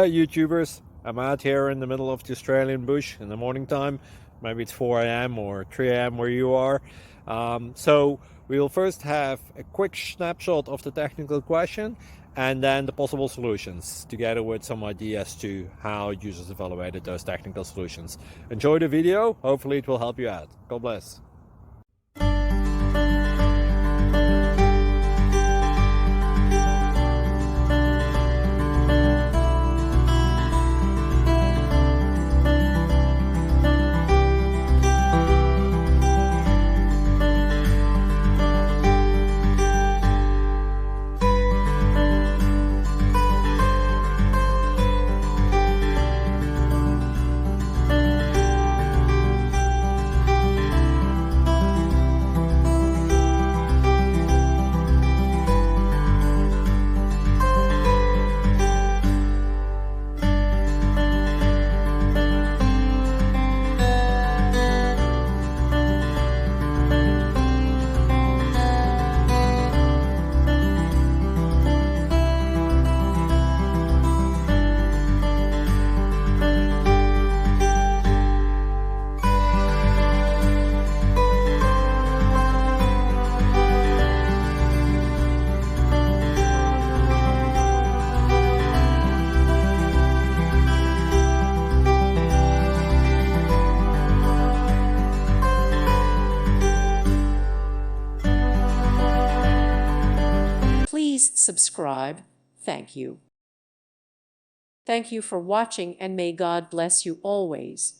Hey YouTubers, I'm out here in the middle of the Australian bush in the morning time. Maybe it's 4 a.m. or 3 a.m. where you are. So we'll first have a quick snapshot of the technical question and then the possible solutions, together with some ideas to how users evaluated those technical solutions. Enjoy the video, hopefully it will help you out. God bless. Please subscribe. Thank you. Thank you for watching, and may God bless you always.